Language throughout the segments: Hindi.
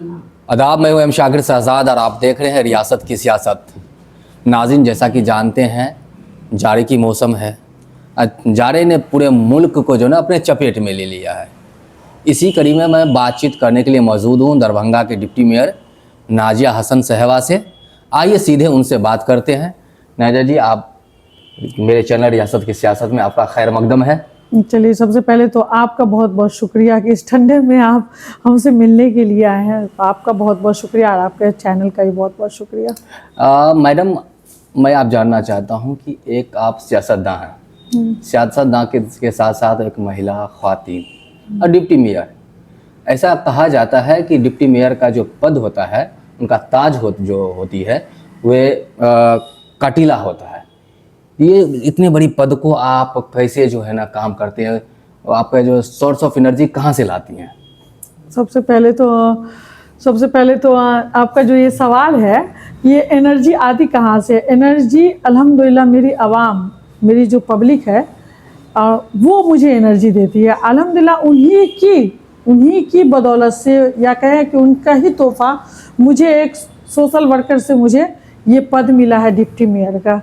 आदाब, मैं हूं शाकिर शहजाद और आप देख रहे हैं रियासत की सियासत। नाज़रीन, जैसा कि जानते हैं जाड़े की मौसम है। जाड़े ने पूरे मुल्क को जो ना अपने चपेट में ले लिया है। इसी कड़ी में मैं बातचीत करने के लिए मौजूद हूं दरभंगा के डिप्टी मेयर नाजिया हसन सहवा से। आइए सीधे उनसे बात करते हैं। नाजिया जी, आप मेरे चैनल रियासत की सियासत में आपका खैर मकदम है। चलिए, सबसे पहले तो आपका बहुत बहुत शुक्रिया कि इस ठंडे में आप हमसे मिलने के लिए आए हैं। आपका बहुत बहुत शुक्रिया और आपके चैनल का भी बहुत बहुत शुक्रिया। मैडम, मैं आप जानना चाहता हूं कि एक आप सियासतदां हैं, सियासतदां के साथ साथ एक महिला ख्वातीन और डिप्टी मेयर। ऐसा कहा जाता है कि डिप्टी मेयर का जो पद होता है, उनका ताज जो होती है वे कटीला होता है। ये इतने बड़ी पद को आप कैसे जो है ना काम करते हैं? आपका जो सोर्स ऑफ एनर्जी कहाँ से लाती हैं? सबसे पहले तो आपका जो ये सवाल है, ये एनर्जी आती कहाँ से? एनर्जी अल्हम्दुलिल्लाह मेरी आवाम, मेरी जो पब्लिक है वो मुझे एनर्जी देती है। अल्हम्दुलिल्लाह उन्हीं की बदौलत से, या कहें कि उनका ही तोहफा, मुझे एक सोशल वर्कर से मुझे ये पद मिला है डिप्टी मेयर का।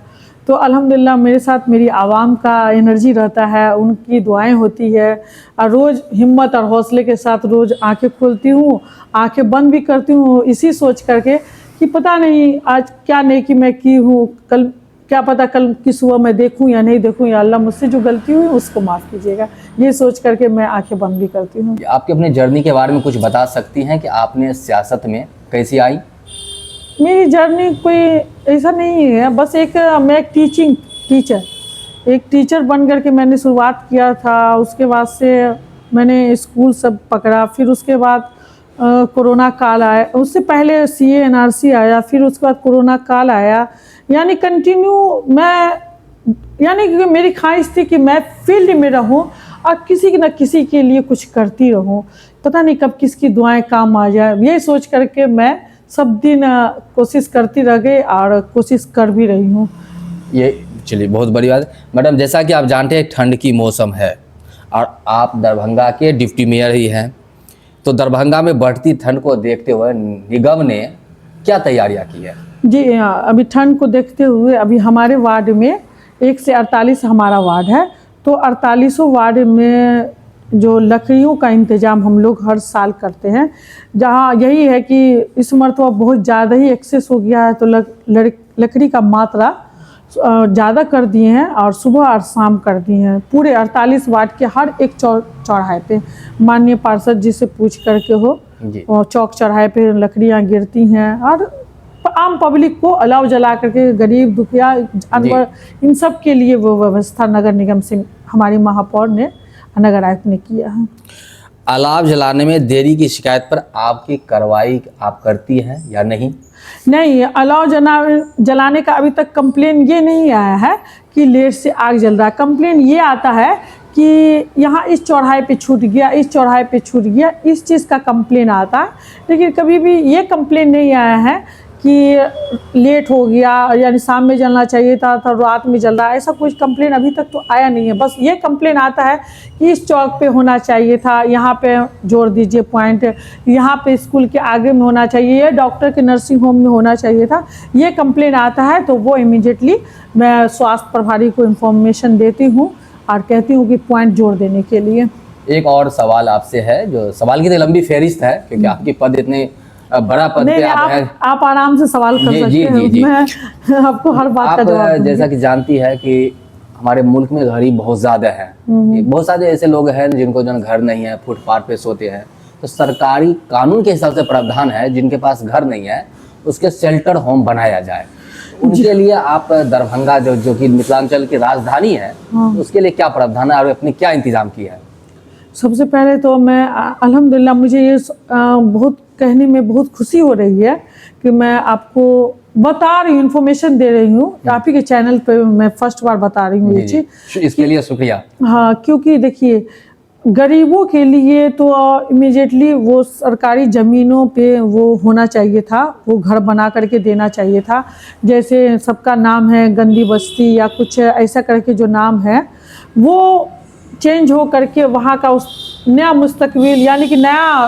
तो अल्हम्दुलिल्लाह मेरे साथ मेरी आवाम का एनर्जी रहता है, उनकी दुआएं होती है और रोज़ हिम्मत और हौसले के साथ रोज़ आंखें खोलती हूँ, आंखें बंद भी करती हूँ, इसी सोच करके कि पता नहीं आज क्या नेकी मैं की हूँ, कल क्या पता कल की सुबह मैं देखूँ या नहीं देखूँ, या अल्लाह मुझसे जो गलती हुई उसको माफ़ कीजिएगा। ये सोच करके मैं आंखें बंद भी करती हूँ। आपकी अपने जर्नी के बारे में कुछ बता सकती हैं कि आपने सियासत में कैसी आई? मेरी जर्नी कोई ऐसा नहीं है, बस मैं एक टीचर बन कर के मैंने शुरुआत किया था। उसके बाद से मैंने स्कूल सब पकड़ा, फिर उसके बाद कोरोना काल आया, उससे पहले CA NRC आया, फिर उसके बाद कोरोना काल आया। यानी कंटिन्यू यानी कि मेरी ख्वाहिश थी कि मैं फील्ड में रहूं और किसी न किसी के लिए कुछ करती रहूं। पता नहीं कब किसकी दुआएं काम आ जाए, ये सोच करके मैं सब दिन कोशिश करती रह गई और कोशिश कर भी रही हूँ। ये चलिए बहुत बड़ी बात है। मैडम, जैसा कि आप जानते हैं ठंड की मौसम है और आप दरभंगा के डिप्टी मेयर ही हैं, तो दरभंगा में बढ़ती ठंड को देखते हुए निगम ने क्या तैयारियां की है? जी हाँ, अभी ठंड को देखते हुए अभी हमारे वार्ड में 1 से 48 हमारा वार्ड है, तो 48 वार्ड में जो लकड़ियों का इंतज़ाम हम लोग हर साल करते हैं। जहाँ यही है कि इस मरतबा बहुत ज़्यादा ही एक्सेस हो गया है, तो लकड़ी का मात्रा ज़्यादा कर दिए हैं और सुबह और शाम कर दिए हैं। पूरे 48 वार्ड के हर एक चौराहे पे माननीय पार्षद जी से पूछ करके और चौक चौराहे पे लकड़ियाँ गिरती हैं और आम पब्लिक को अलाव जला करके, गरीब दुखिया जानवर, इन सब के लिए वो व्यवस्था नगर निगम से हमारी महापौर ने, नगर आयुक्त ने किया है। अलाव जलाने में देरी की शिकायत पर आपकी कार्रवाई आप करती हैं या नहीं? नहीं, अलाव जलाने का अभी तक कंप्लेन ये नहीं आया है कि लेट से आग जल रहा है। कंप्लेन ये आता है कि यहाँ इस चौराहे पे छूट गया, इस चौराहे पे छूट गया, इस चीज़ का कंप्लेन आता है। लेकिन कभी भी ये कंप्लेन नहीं आया है कि लेट हो गया, यानी शाम में जलना चाहिए था रात में जल रहा है, ऐसा कुछ कंप्लेन अभी तक तो आया नहीं है। बस ये कंप्लेन आता है कि इस चौक पे होना चाहिए था, यहाँ पे जोड़ दीजिए पॉइंट, यहाँ पे स्कूल के आगे में होना चाहिए, ये डॉक्टर के नर्सिंग होम में होना चाहिए था। ये कंप्लेन आता है तो वो इमीडिएटली मैं स्वास्थ्य प्रभारी को इन्फॉर्मेशन देती हूँ और कहती हूँ कि पॉइंट जोड़ देने के लिए। एक और सवाल आपसे है, जो सवाल की तो लंबी फहरिस्त है क्योंकि आपकी पद इतने बड़ा पद पे आप आराम से सवाल कर सकते हैं। मैं आपको हर बात का जवाब दूंगी। जैसा कि जानती है कि हमारे मुल्क में गरीब बहुत ज़्यादा है। बहुत सारे ऐसे लोग हैं जिनको जो घर नहीं है, फुटपाथ पे सोते हैं। तो सरकारी कानून के हिसाब से प्रावधान है, जिनके पास घर नहीं है उसके शेल्टर होम बनाया जाए। उनके लिए आप दरभंगा जो कि मिथिलांचल की राजधानी है, उसके लिए क्या प्रावधान है और अपनी क्या इंतजाम किया है? सबसे पहले तो मैं अल्हम्दुलिल्लाह, मुझे ये बहुत कहने में बहुत खुशी हो रही है कि मैं आपको बता रही हूँ, इन्फॉर्मेशन दे रही हूँ। आप ही के चैनल पे मैं फर्स्ट बार बता रही हूँ ये चीज़। इसके लिए शुक्रिया। हाँ, क्योंकि देखिए गरीबों के लिए तो इमीडिएटली वो सरकारी ज़मीनों पे वो होना चाहिए था, वो घर बना करके देना चाहिए था। जैसे सबका नाम है गंदी बस्ती या कुछ ऐसा करके जो नाम है, वो चेंज हो करके वहाँ का उस नया मुस्तकबिल यानी कि नया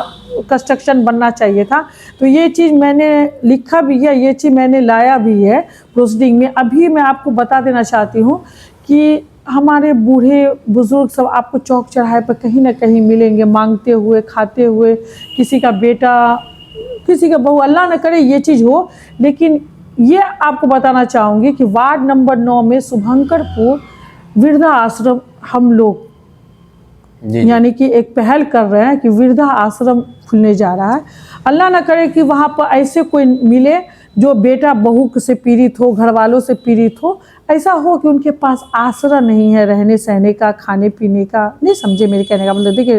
कंस्ट्रक्शन बनना चाहिए था। तो ये चीज़ मैंने लिखा भी है, ये चीज़ मैंने लाया भी है प्रोसीडिंग में। अभी मैं आपको बता देना चाहती हूँ कि हमारे बूढ़े बुजुर्ग सब आपको चौक चौराहे पर कहीं ना कहीं मिलेंगे, मांगते हुए, खाते हुए, किसी का बेटा, किसी का बहू, अल्लाह न करे ये चीज़ हो। लेकिन ये आपको बताना चाहूँगी कि वार्ड नंबर 9 में शुभंकरपुर वृद्धा आश्रम हम लोग यानी कि एक पहल कर रहे हैं कि वृद्धा आश्रम खुलने जा रहा है। अल्लाह ना करे कि वहाँ पर ऐसे कोई मिले जो बेटा बहू से पीड़ित हो, घर वालों से पीड़ित हो, ऐसा हो कि उनके पास आसरा नहीं है रहने सहने का, खाने पीने का। नहीं समझे मेरे कहने का मतलब? देखिए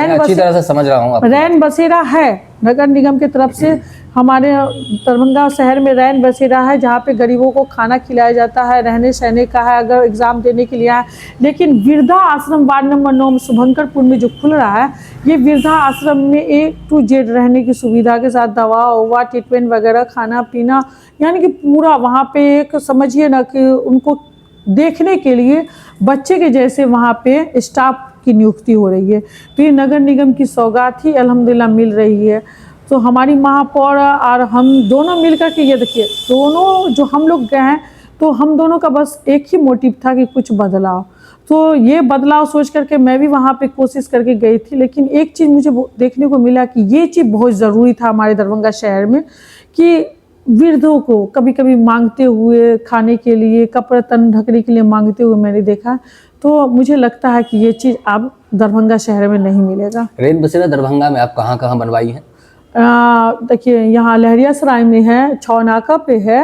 अच्छी तरह से समझ रहा हूँ। रैन बसेरा है नगर निगम की तरफ से, हमारे दरभंगा शहर में रैन बसेरा है जहाँ पे गरीबों को खाना खिलाया जाता है, रहने सहने का है, अगर एग्ज़ाम देने के लिए आए। लेकिन वृद्धा आश्रम वार्ड नंबर 9 में शुभंकरपुर में जो खुल रहा है, ये वृद्धा आश्रम में A to Z रहने की सुविधा के साथ दवा ववा, ट्रीटमेंट वगैरह, खाना पीना, यानी कि पूरा वहाँ पे एक समझिए ना कि उनको देखने के लिए बच्चे के जैसे वहाँ पे स्टाफ की नियुक्ति हो रही है। तो ये नगर निगम की सौगात ही अल्हम्दुलिल्लाह मिल रही है। तो हमारी महापौर और हम दोनों मिलकर के, ये देखिए दोनों जो हम लोग गए हैं, तो हम दोनों का बस एक ही मोटिव था कि कुछ बदलाव। तो ये बदलाव सोच करके मैं भी वहाँ पे कोशिश करके गई थी। लेकिन एक चीज़ मुझे देखने को मिला कि ये चीज़ बहुत ज़रूरी था हमारे दरभंगा शहर में कि वृद्धों को कभी कभी मांगते हुए, खाने के लिए, कपड़े तन ढकने के लिए मांगते हुए मैंने देखा। तो मुझे लगता है कि ये चीज़ अब दरभंगा शहर में नहीं मिलेगा। रैन बसेरा दरभंगा में आप कहाँ कहाँ बनवाई है? देखिए यहाँ लहरियासराय में है, छौनाका पे है,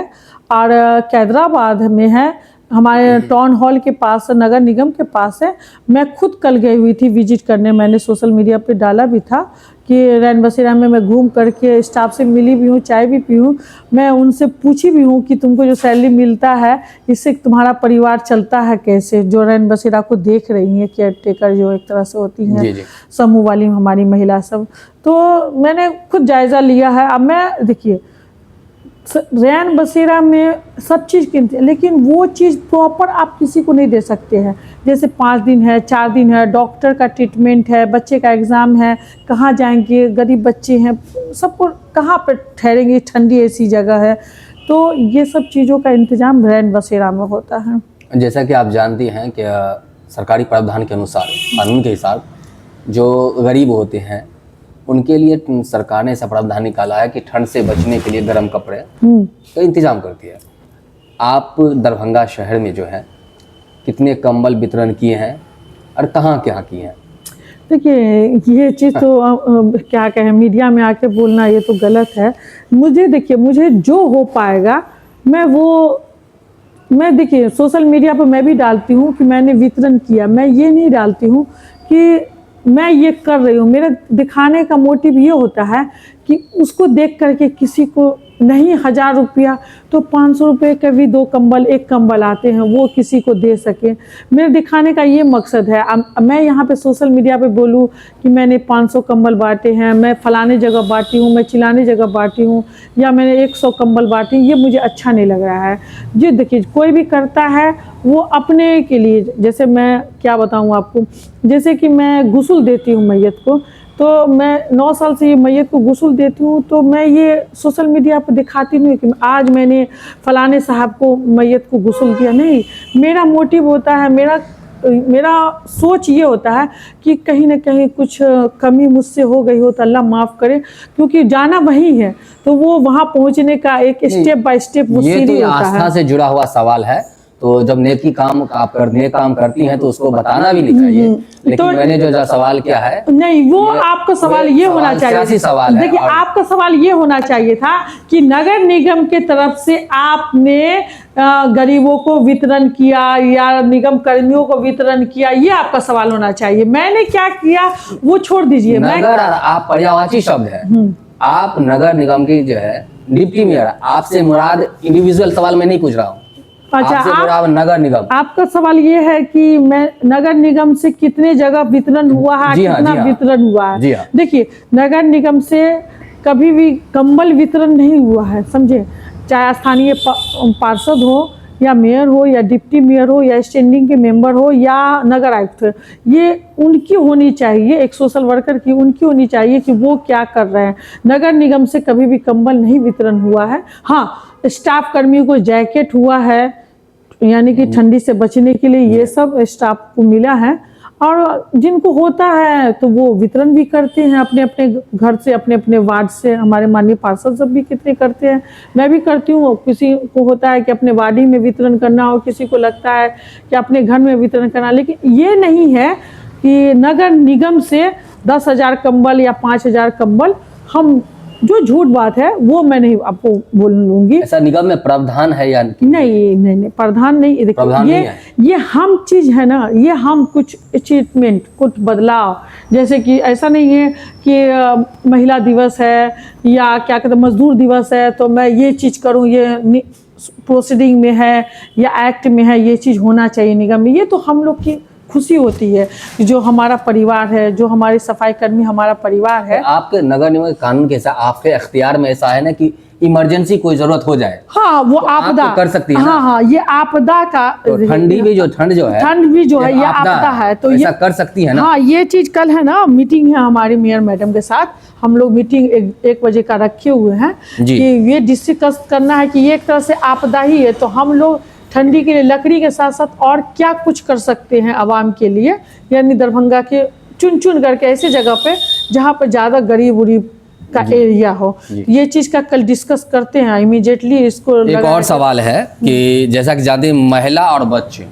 और कैदराबाद में है, हमारे टाउन हॉल के पास, नगर निगम के पास है। मैं खुद कल गई हुई थी विजिट करने, मैंने सोशल मीडिया पे डाला भी था कि रैन बसेरा में मैं घूम करके स्टाफ से मिली भी हूँ, चाय भी पी हूँ। मैं उनसे पूछी भी हूँ कि तुमको जो सैलरी मिलता है इससे तुम्हारा परिवार चलता है कैसे, जो रैन बसेरा को देख रही हैं, केयर टेकर जो एक तरह से होती हैं, समूह वाली हमारी महिला सब। तो मैंने खुद जायज़ा लिया है। अब मैं देखिए रैन बसेरा में सब चीज़ कीमती है, लेकिन वो चीज़ प्रॉपर आप किसी को नहीं दे सकते हैं। जैसे 5 दिन है, 4 दिन है, डॉक्टर का ट्रीटमेंट है, बच्चे का एग्ज़ाम है, कहाँ जाएंगे, गरीब बच्चे हैं, सबको कहाँ पर ठहरेंगे, ठंडी ऐसी जगह है। तो ये सब चीज़ों का इंतज़ाम रैन बसेरा में होता है। जैसा कि आप जानती हैं कि सरकारी प्रावधान के अनुसार, कानून के हिसाब, जो गरीब होते हैं उनके लिए सरकार ने ऐसा प्रावधान निकाला है कि ठंड से बचने के लिए गर्म कपड़े का इंतजाम करती है। आप दरभंगा शहर में जो है कितने कंबल वितरण किए हैं और कहाँ क्या किए हैं? देखिए ये चीज़ तो क्या कहें, मीडिया में आके बोलना ये तो गलत है। मुझे देखिए, मुझे जो हो पाएगा मैं देखिए सोशल मीडिया पर मैं भी डालती हूँ कि मैंने वितरण किया। मैं ये नहीं डालती हूँ कि मैं ये कर रही हूँ। मेरा दिखाने का मोटिव ये होता है कि उसको देख करके किसी को नहीं 1000 रुपया तो 500 रुपये के भी 2 कंबल, 1 कंबल आते हैं, वो किसी को दे सके। मेरे दिखाने का ये मकसद है। मैं यहाँ पे सोशल मीडिया पे बोलूँ कि मैंने 500 कंबल बांटे हैं, मैं फलाने जगह बांटी हूँ, मैं चिलाने जगह बांटी हूँ, या मैंने 100 कंबल बांटी, ये मुझे अच्छा नहीं लग रहा है। जी देखिए, कोई भी करता है वो अपने के लिए। जैसे मैं क्या बताऊँ आपको, जैसे कि मैं गुस्ल देती हूँ मैयत को, तो मैं 9 साल से ये मैयत को गुस्ल देती हूँ, तो मैं ये सोशल मीडिया पर दिखाती नहीं कि आज मैंने फलाने साहब को मैयत को गुस्ल दिया। नहीं, मेरा मोटिव होता है, मेरा सोच ये होता है कि कहीं ना कहीं कुछ कमी मुझसे हो गई हो तो अल्लाह माफ़ करे, क्योंकि जाना वही है। तो वो वहाँ पहुँचने का एक स्टेप बाय स्टेप वो सीढ़ी होता है। आस्था से जुड़ा हुआ सवाल है। तो जब नेकी काम आप नेक काम करती हैं तो उसको बताना भी नहीं चाहिए। लेकिन तो मैंने जो सवाल किया है, नहीं वो आपका सवाल ये होना चाहिए। सवाल देखिए आपका सवाल ये होना चाहिए था कि नगर निगम के तरफ से आपने गरीबों को वितरण किया या निगम कर्मियों को वितरण किया, ये आपका सवाल होना चाहिए। मैंने क्या किया वो छोड़ दीजिए। नगर आप पर्यायवाची शब्द है। आप नगर निगम की जो है डिप्टी मेयर, आपसे मुराद इंडिविजुअल सवाल मैं नहीं पूछ रहा हूँ। अच्छा, आप नगर निगम, आपका सवाल ये है कि मैं नगर निगम से कितने जगह वितरण हुआ है, कितना वितरण हुआ है। देखिए नगर निगम से कभी भी कंबल वितरण नहीं हुआ है, समझे। चाहे स्थानीय पार्षद हो या मेयर हो या डिप्टी मेयर हो या स्टैंडिंग के मेंबर हो या नगर आयुक्त हो, ये उनकी होनी चाहिए, एक सोशल वर्कर की उनकी होनी चाहिए कि वो क्या कर रहे हैं। नगर निगम से कभी भी कंबल नहीं वितरण हुआ है। हाँ, स्टाफ कर्मियों को जैकेट हुआ है, यानी कि ठंडी से बचने के लिए, ये सब स्टाफ को मिला है। और जिनको होता है तो वो वितरण भी करते हैं अपने अपने घर से, अपने अपने वार्ड से। हमारे माननीय पार्षद सब भी कितने करते हैं, मैं भी करती हूँ। किसी को होता है कि अपने वार्ड में वितरण करना हो, किसी को लगता है कि अपने घर में वितरण करना। लेकिन ये नहीं है कि नगर निगम से 10,000 कंबल या 5,000 कंबल, हम जो झूठ बात है वो मैं नहीं आपको बोलूंगी। ऐसा निगम में प्रावधान है या नहीं, प्रावधान नहीं। प्रावधान नहीं है। ये हम चीज है ना, ये हम कुछ अचीवमेंट, कुछ बदलाव, जैसे कि ऐसा नहीं है कि महिला दिवस है या क्या कहते हैं मजदूर दिवस है तो मैं ये चीज करूं, ये प्रोसीडिंग में है या एक्ट में है, ये चीज होना चाहिए निगम में। ये तो हम लोग की खुशी होती है कि जो हमारा परिवार है, जो हमारे सफाई कर्मी हमारा परिवार है। आपके नगर निगम के कानून के हिसाब आपके अख्तियार में ऐसा है ना कि इमरजेंसी कोई जरूरत हो जाए, हाँ वो तो आपदा आप तो कर सकती है ना? हाँ, ये आपदा का तो ठंड भी जो है ये आपदा है, तो ऐसा ये कर सकती है ना? हाँ, ये चीज कल है ना, मीटिंग है हमारी मेयर मैडम के साथ। हम लोग मीटिंग 1 बजे का रखे हुए हैं जी। कि ये डिस्कस करना है कि ये एक तरह से आपदा ही है, तो हम लोग ठंडी के लिए लकड़ी के साथ साथ और क्या कुछ कर सकते हैं आवाम के लिए। यानी दरभंगा के चुन करके ऐसी जगह पे जहाँ पे ज़्यादा गरीब उरीब का एरिया हो, ये चीज़ का कल डिस्कस करते हैं इमीडिएटली। इसको एक और सवाल है कि जैसा कि जानते हैं महिला और बच्चे,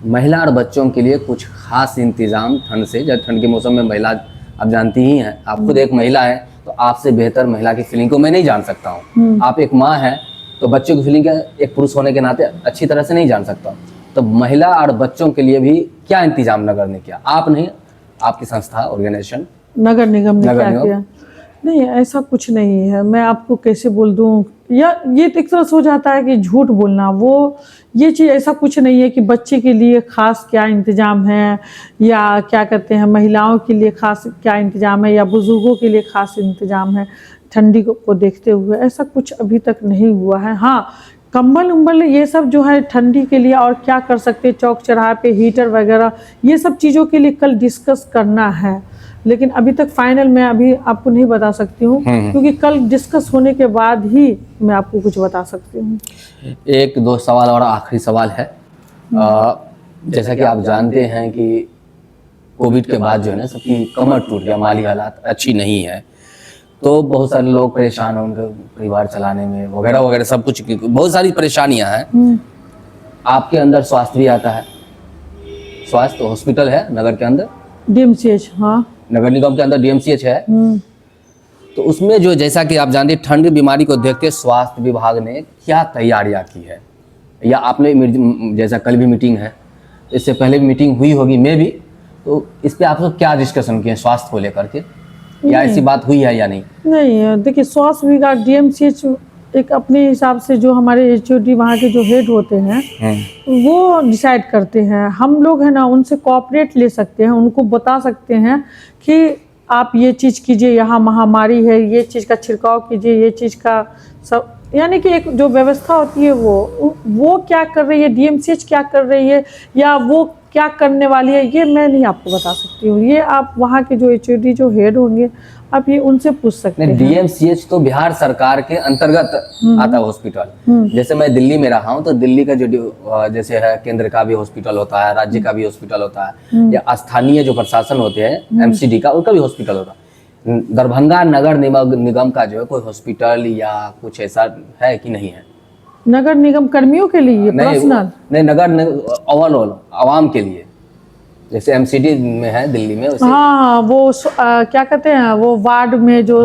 महिला और बच्चों के लिए कुछ खास इंतजाम ठंड से, जब ठंड के मौसम में महिला, आप जानती ही हैं, आप खुद एक महिला है तो आपसे बेहतर महिला की फीलिंग को मैं नहीं जान सकता हूँ। आप एक माँ है तो बच्चों की फीलिंग एक पुरुष होने के नाते अच्छी तरह से नहीं जान सकता। तो महिला और बच्चों के लिए भी क्या इंतजाम नगर ने किया? आप नहीं, आपकी संस्था, ऑर्गेनाइजेशन नगर निगम ने क्या किया? नहीं, ऐसा कुछ नहीं है। मैं आपको कैसे बोल दूं, या ये एक तरह से हो जाता है कि झूठ बोलना। वो ये चीज़ ऐसा कुछ नहीं है कि बच्चे के लिए खास क्या इंतजाम है या क्या कहते हैं महिलाओं के लिए खास क्या इंतजाम है या बुजुर्गों के लिए खास इंतजाम है ठंडी को देखते हुए, ऐसा कुछ अभी तक नहीं हुआ है। हाँ, कंबल उम्बल ये सब जो है ठंडी के लिए और क्या कर सकते हैं, चौक चौराहे पे हीटर वगैरह, ये सब चीज़ों के लिए कल डिस्कस करना है। लेकिन अभी तक फाइनल मैं अभी आपको नहीं बता सकती हूँ, क्योंकि कल डिस्कस होने के बाद ही मैं आपको कुछ बता सकती हूँ। 1-2 सवाल और आखिरी सवाल है। जैसा कि आप जानते हैं कि कोविड के बाद जो है ना सबकी कमर टूट गया, माली हालात अच्छी नहीं है, तो बहुत सारे लोग परेशान हैं उनके परिवार चलाने में वगैरह वगैरह, सब कुछ बहुत सारी परेशानियां हैं। आपके अंदर स्वास्थ्य भी आता है, स्वास्थ्य हॉस्पिटल है नगर के अंदर, DMCH, हाँ नगर निगम के अंदर DMCH है। तो उसमें जो, जैसा कि आप जानते हैं, ठंड बीमारी को देखते स्वास्थ्य विभाग ने क्या तैयारियां की है, या आपने जैसा कल भी मीटिंग है, इससे पहले भी मीटिंग हुई होगी मे भी, तो इस पे आप लोग क्या डिस्कशन किए स्वास्थ्य को लेकर के, या ऐसी बात हुई है या नहीं? नहीं, देखिए स्वास्थ्य विभाग DMCH एक अपने हिसाब से जो हमारे HOD वहाँ के जो हेड होते हैं वो डिसाइड करते हैं। हम लोग है ना उनसे कोऑपरेट ले सकते हैं, उनको बता सकते हैं कि आप ये चीज़ कीजिए, यहाँ महामारी है, ये चीज़ का छिड़काव कीजिए, ये चीज़ का सब, यानी कि एक जो व्यवस्था होती है वो क्या कर रही है, DMCH क्या कर रही है या वो क्या करने वाली है, ये मैं नहीं आपको बता सकती हूँ। ये आप वहाँ के जो HOD जो हेड होंगे आप ये उनसे पूछ सकते हैं। DMCH तो बिहार सरकार के अंतर्गत आता है हॉस्पिटल। जैसे मैं दिल्ली में रहा हूँ तो दिल्ली का जो जैसे है केंद्र का भी हॉस्पिटल होता है, राज्य का भी हॉस्पिटल होता है, या स्थानीय जो प्रशासन होते हैं MCD का, उनका भी हॉस्पिटल होता है। दरभंगा नगर निगम का जो है कोई हॉस्पिटल या कुछ ऐसा है कि नहीं है? नगर निगम कर्मियों के लिए पर्सनल नहीं, नगर ओवरऑल आवाम के लिए, जैसे MCD में है दिल्ली में वैसे। हाँ, वो क्या कहते हैं वो वार्ड में जो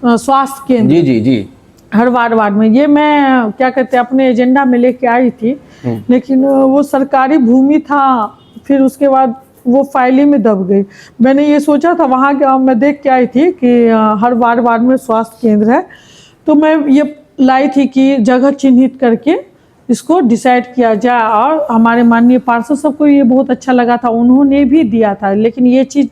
स्वास्थ्य केंद्र, जी हर वार्ड में, ये मैं क्या कहते हैं अपने एजेंडा में लेके आई थी, लेकिन वो सरकारी भूमि था, फिर उसके बाद वो फाइल में दब गई। मैंने ये सोचा था वहाँ के मैं देख के आई थी कि हर वार्ड में स्वास्थ्य केंद्र है, तो मैं ये लाई थी कि जगह चिन्हित करके इसको डिसाइड किया जाए। और हमारे माननीय पार्षद सबको ये बहुत अच्छा लगा था, उन्होंने भी दिया था। लेकिन ये चीज़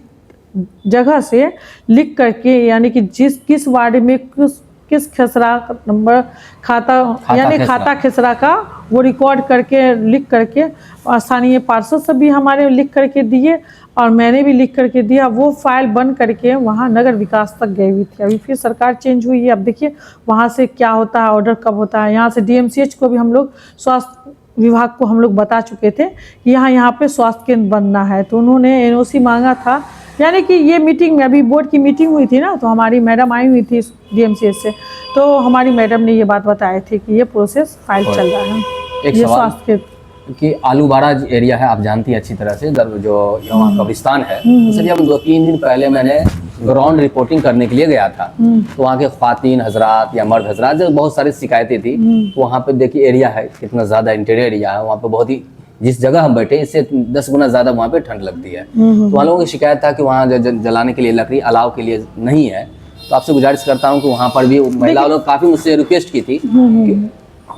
जगह से लिख करके, यानी कि किस वार्ड में किस किस खसरा नंबर खाता यानी खसरा। खाता खसरा का वो रिकॉर्ड करके लिख करके स्थानीय पार्षद से भी हमारे लिख करके दिए और मैंने भी लिख करके दिया। वो फाइल बंद करके वहाँ नगर विकास तक गई हुई थी। अभी फिर सरकार चेंज हुई है, अब देखिए वहाँ से क्या होता है, ऑर्डर कब होता है। यहाँ से DMCH को भी हम लोग स्वास्थ्य विभाग को हम लोग बता चुके थे कि यहाँ पे स्वास्थ्य केंद्र बनना है, तो उन्होंने NOC मांगा था। यानी कि ये मीटिंग में अभी बोर्ड की मीटिंग हुई थी ना, तो हमारी मैडम आई हुई थी DMCH से, तो हमारी मैडम ने ये बात बताई थी कि ये प्रोसेस फाइल चल रहा है। एक ये सवाल स्वास्थ्य के कि आलूबाड़ा एरिया है, आप जानती हैं अच्छी तरह से, इधर जो यहाँ कब्रिस्तान है, उससे हम 2-3 दिन पहले मैंने ग्राउंड रिपोर्टिंग करने के लिए गया था। तो वहाँ के ख्वातीन हजरात या मर्द हजरात जो बहुत सारी शिकायतें थी, तो वहाँ पे देखिए एरिया है कितना ज़्यादा इंटीरियर एरिया है, वहाँ पे बहुत ही, जिस जगह हम बैठे इससे 10 गुना ज़्यादा वहाँ पे ठंड लगती है। तो वहाँ लोगों की शिकायत था कि वहाँ जलाने के लिए लकड़ी अलाव के लिए नहीं है। तो आपसे गुजारिश करता हूँ कि वहाँ पर भी महिलाओं ने काफ़ी मुझसे रिक्वेस्ट की थी कि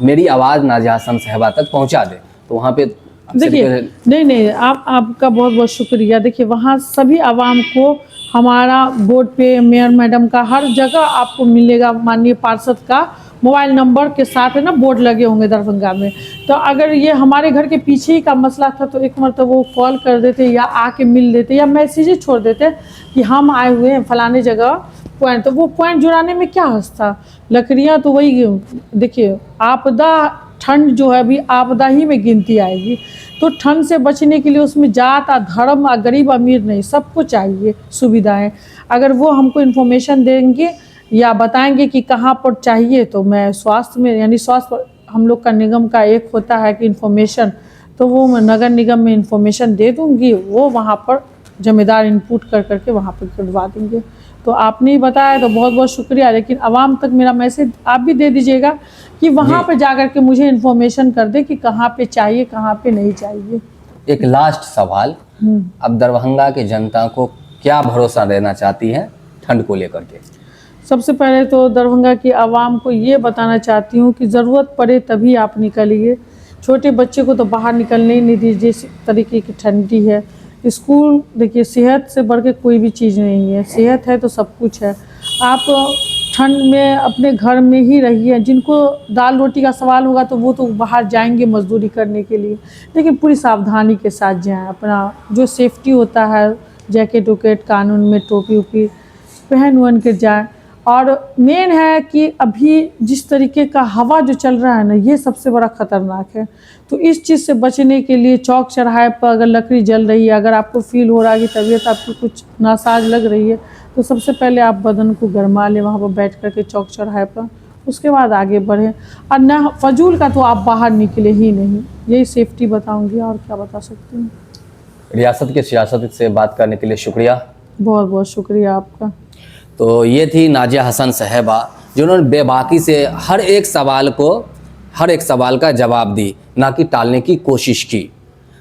मेरी आवाज़ नाजिया हसन साहिबा तक पहुँचा दे, तो वहाँ पे देखिए नहीं आपका बहुत बहुत शुक्रिया। देखिए वहाँ सभी आवाम को हमारा बोर्ड पे मेयर मैडम का हर जगह आपको मिलेगा, माननीय पार्षद का मोबाइल नंबर के साथ है ना बोर्ड लगे होंगे दरभंगा में। तो अगर ये हमारे घर के पीछे ही का मसला था तो एक मरतबा वो कॉल कर देते या आके मिल देते या मैसेज छोड़ देते कि हम आए हुए हैं फलाने जगह पॉइंट, तो वो पॉइंट जुड़ाने में क्या हर्ज था। लकड़ियाँ तो वही, देखिए आपदा, ठंड जो है अभी आपदा ही में गिनती आएगी, तो ठंड से बचने के लिए उसमें जात धर्म गरीब अमीर नहीं, सबको चाहिए सुविधाएं। अगर वो हमको इन्फॉर्मेशन देंगे या बताएंगे कि कहाँ पर चाहिए, तो मैं स्वास्थ्य में यानी स्वास्थ्य हम लोग का निगम का एक होता है कि इन्फॉर्मेशन, तो वो मैं नगर निगम में इन्फॉर्मेशन दे दूँगी, वो वहाँ पर जिम्मेदार इनपुट कर करके वहाँ पर करवा देंगे। तो आपने ही बताया तो बहुत बहुत शुक्रिया, लेकिन आवाम तक मेरा मैसेज आप भी दे दीजिएगा कि वहाँ पे जा कर के मुझे इन्फॉर्मेशन कर दे कि कहाँ पे चाहिए कहाँ पे नहीं चाहिए। एक लास्ट सवाल, अब दरभंगा की जनता को क्या भरोसा देना चाहती है ठंड को लेकर के? सबसे पहले तो दरभंगा की आवाम को ये बताना चाहती हूँ कि ज़रूरत पड़े तभी आप निकलिए। छोटे बच्चे को तो बाहर निकलने ही नहीं दीजिए, इस तरीके की ठंडी है। स्कूल देखिए सेहत से बढ़ के कोई भी चीज़ नहीं है, सेहत है तो सब कुछ है। आप ठंड में अपने घर में ही रहिए। जिनको दाल रोटी का सवाल होगा तो वो तो बाहर जाएंगे मजदूरी करने के लिए, लेकिन पूरी सावधानी के साथ जाएं। अपना जो सेफ्टी होता है, जैकेट उकेट, कानून में टोपी उपी पहन वन के जाएं। और मेन है कि अभी जिस तरीके का हवा जो चल रहा है ना, ये सबसे बड़ा ख़तरनाक है। तो इस चीज़ से बचने के लिए चौक चौराहे पर अगर लकड़ी जल रही है, अगर आपको फील हो रहा है कि तबीयत आपकी कुछ नासाज लग रही है, तो सबसे पहले आप बदन को गरमा लें वहाँ पर बैठ कर के चौक चौराहे पर, उसके बाद आगे बढ़ें। और न फजूल का तो आप बाहर निकले ही नहीं, यही सेफ्टी बताऊँगी, और क्या बता सकती हूँ। रियासत के सियासत से बात करने के लिए शुक्रिया। बहुत बहुत शुक्रिया आपका। तो ये थी नाजिया हसन साहिबा, जिन्होंने बेबाकी से हर एक सवाल का जवाब दी, ना कि टालने की कोशिश की।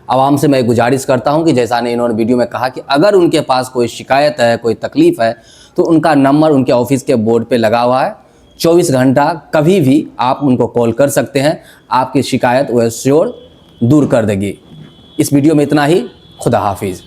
आवाम से मैं गुजारिश करता हूं कि जैसा ने इन्होंने वीडियो में कहा कि अगर उनके पास कोई शिकायत है, कोई तकलीफ़ है, तो उनका नंबर उनके ऑफिस के बोर्ड पे लगा हुआ है। 24 घंटा कभी भी आप उनको कॉल कर सकते हैं, आपकी शिकायत वो श्योर दूर कर देगी। इस वीडियो में इतना ही। खुदा हाफिज़।